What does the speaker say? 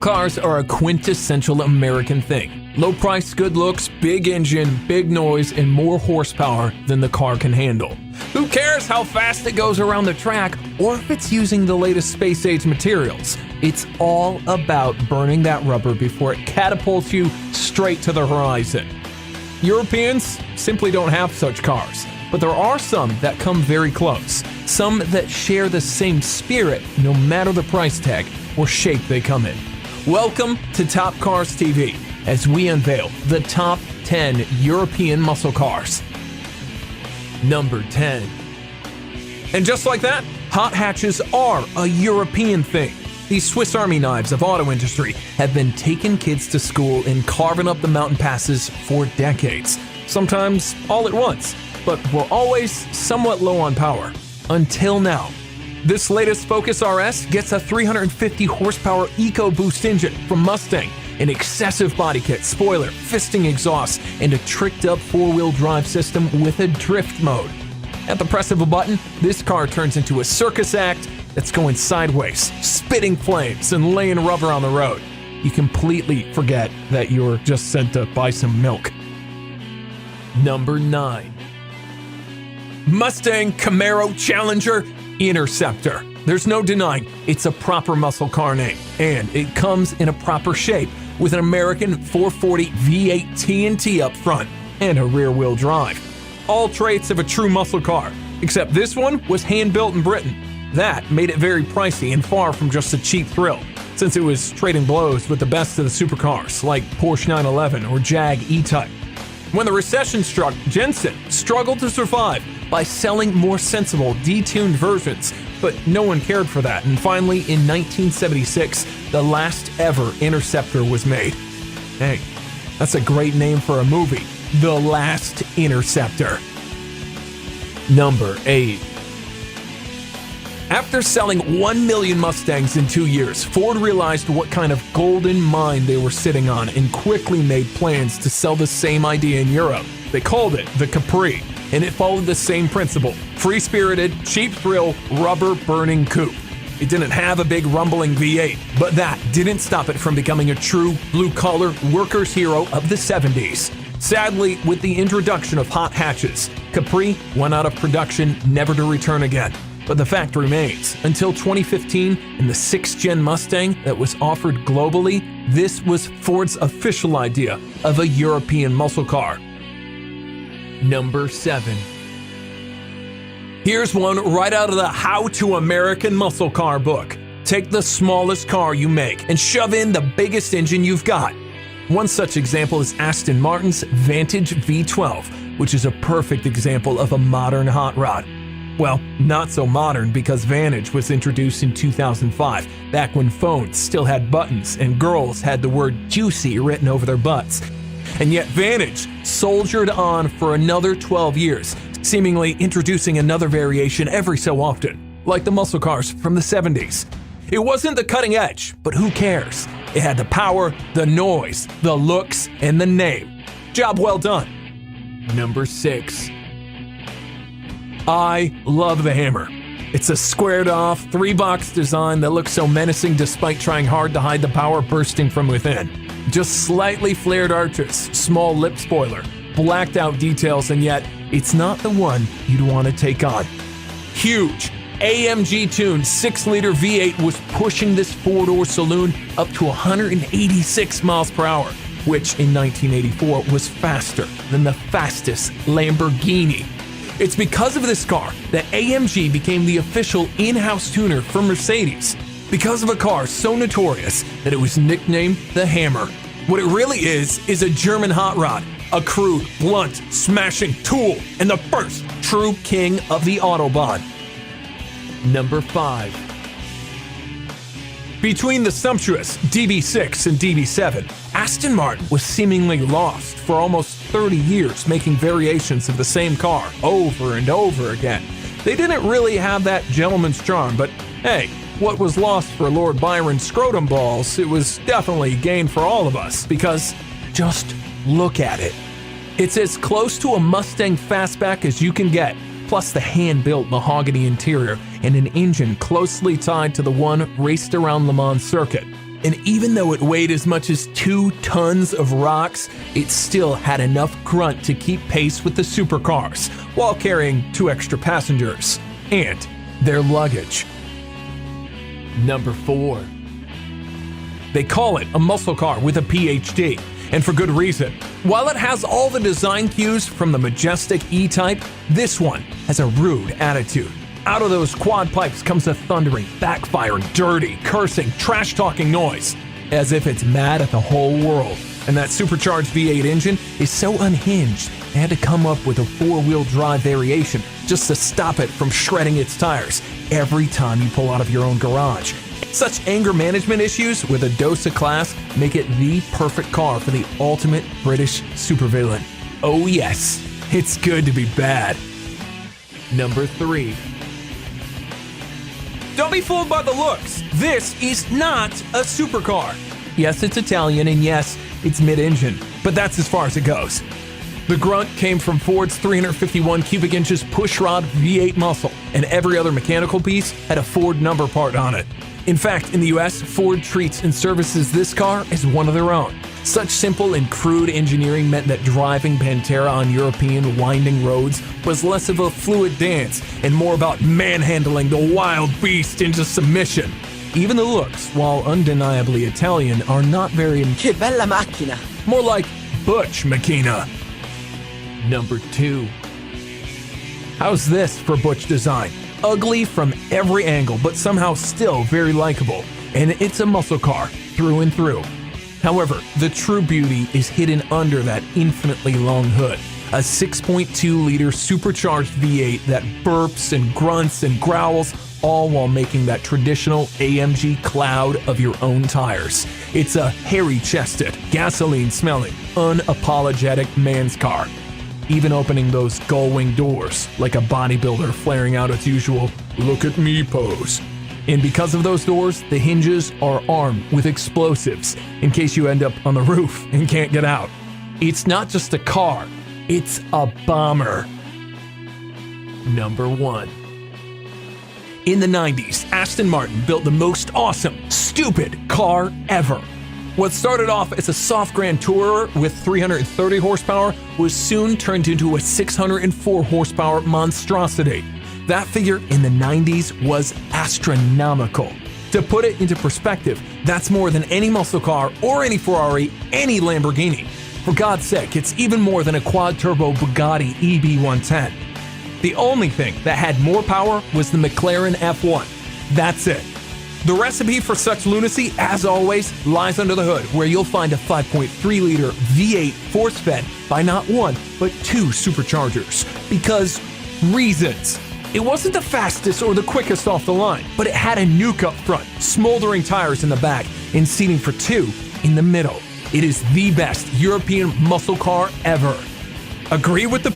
Cars are a quintessential American thing. Low price, good looks, big engine, big noise, and more horsepower than the car can handle. Who cares how fast it goes around the track or if it's using the latest space-age materials? It's all about burning that rubber before it catapults you straight to the horizon. Europeans simply don't have such cars, but there are some that come very close. Some that share the same spirit no matter the price tag or shape they come in. Welcome to Top Cars TV as we unveil the top 10 European muscle cars. Number 10. And just like that, hot hatches are a European thing. These Swiss Army knives of auto industry have been taking kids to school and carving up the mountain passes for decades. Sometimes all at once, but we're always somewhat low on power. Until now. This latest Focus RS gets a 350 horsepower EcoBoost engine from Mustang, an excessive body kit, spoiler, fisting exhaust, and a tricked up four-wheel drive system with a drift mode. At the press of a button, this car turns into a circus act that's going sideways, spitting flames and laying rubber on the road. You completely forget that you're just sent to buy some milk. Number 9. Mustang, Camaro, Challenger, Interceptor. There's no denying it's a proper muscle car name, and it comes in a proper shape with an American 440 V8 TNT up front and a rear-wheel drive. All traits of a true muscle car, except this one was hand-built in Britain. That made it very pricey and far from just a cheap thrill, since it was trading blows with the best of the supercars like Porsche 911 or Jag E-Type. When the recession struck, Jensen struggled to survive by selling more sensible, detuned versions, but no one cared for that, and finally, in 1976, the last ever Interceptor was made. Hey, that's a great name for a movie, The Last Interceptor. Number 8. After selling 1 million Mustangs in 2 years, Ford realized what kind of golden mine they were sitting on and quickly made plans to sell the same idea in Europe. They called it the Capri, and it followed the same principle: free-spirited, cheap thrill, rubber-burning coupe. It didn't have a big rumbling V8, but that didn't stop it from becoming a true blue-collar workers' hero of the 70s. Sadly, with the introduction of hot hatches, Capri went out of production, never to return again. But the fact remains, until 2015, in the 6th-gen Mustang that was offered globally, this was Ford's official idea of a European muscle car. Number 7. Here's one right out of the How to American Muscle Car book. Take the smallest car you make and shove in the biggest engine you've got. One such example is Aston Martin's Vantage V12, which is a perfect example of a modern hot rod. Well, not so modern because Vantage was introduced in 2005, back when phones still had buttons and girls had the word juicy written over their butts. And yet Vantage soldiered on for another 12 years, seemingly introducing another variation every so often, like the muscle cars from the 70s. It wasn't the cutting edge, but who cares? It had the power, the noise, the looks, and the name. Job well done. Number 6. I love the Hammer. It's a squared-off, 3-box design that looks so menacing despite trying hard to hide the power bursting from within. Just slightly flared arches, small lip spoiler, blacked-out details, and yet it's not the one you'd want to take on. Huge, AMG-tuned 6-liter V8 was pushing this four-door saloon up to 186 miles per hour, which in 1984 was faster than the fastest Lamborghini. It's because of this car that AMG became the official in-house tuner for Mercedes, because of a car so notorious that it was nicknamed the Hammer. What it really is a German hot rod, a crude, blunt, smashing tool, and the first true king of the Autobahn. Number 5. Between the sumptuous DB6 and DB7, Aston Martin was seemingly lost for almost 30 years, making variations of the same car over and over again. They didn't really have that gentleman's charm, but hey, what was lost for Lord Byron's scrotum balls, it was definitely gained for all of us, because just look at it. It's as close to a Mustang fastback as you can get, plus the hand-built mahogany interior and an engine closely tied to the one raced around Le Mans circuit. and even though it weighed as much as 2 tons of rocks, it still had enough grunt to keep pace with the supercars while carrying 2 extra passengers and their luggage. Number 4. They call it a muscle car with a PhD, and for good reason. While it has all the design cues from the majestic E-Type, this one has a rude attitude. Out of those quad pipes comes a thundering, backfiring, dirty, cursing, trash-talking noise, as if it's mad at the whole world. And that supercharged V8 engine is so unhinged, they had to come up with a 4-wheel drive variation just to stop it from shredding its tires every time you pull out of your own garage. Such anger management issues with a dose of class make it the perfect car for the ultimate British supervillain. Oh yes, it's good to be bad. Number 3. Don't be fooled by the looks. This is not a supercar. Yes, it's Italian, and yes, it's mid-engine, but that's as far as it goes. The grunt came from Ford's 351 cubic inches pushrod V8 muscle, and every other mechanical piece had a Ford number part on it. In fact, in the US, Ford treats and services this car as one of their own. Such simple and crude engineering meant that driving Pantera on European winding roads was less of a fluid dance and more about manhandling the wild beast into submission. Even the looks, while undeniably Italian, are not very... Che bella macchina! More like Butch Machina. Number 2. How's this for Butch design? Ugly from every angle, but somehow still very likable. And it's a muscle car, through and through. However, the true beauty is hidden under that infinitely long hood. A 6.2-liter supercharged V8 that burps and grunts and growls, all while making that traditional AMG cloud of your own tires. It's a hairy-chested, gasoline-smelling, unapologetic man's car. Even opening those gull-wing doors like a bodybuilder flaring out its usual "look at me" pose. And because of those doors, the hinges are armed with explosives in case you end up on the roof and can't get out. It's not just a car, it's a bomber. Number 1. In the 90s, Aston Martin built the most awesome, stupid car ever. What started off as a soft Grand Tourer with 330 horsepower was soon turned into a 604 horsepower monstrosity. That figure in the 90s was astronomical. To put it into perspective, that's more than any muscle car or any Ferrari, any Lamborghini. For God's sake, it's even more than a quad-turbo Bugatti EB110. The only thing that had more power was the McLaren F1. That's it. The recipe for such lunacy, as always, lies under the hood, where you'll find a 5.3-liter V8 force-fed by not one, but 2 superchargers. Because reasons. It wasn't the fastest or the quickest off the line, but it had a nuke up front, smoldering tires in the back, and seating for 2 in the middle. It is the best European muscle car ever. Agree with the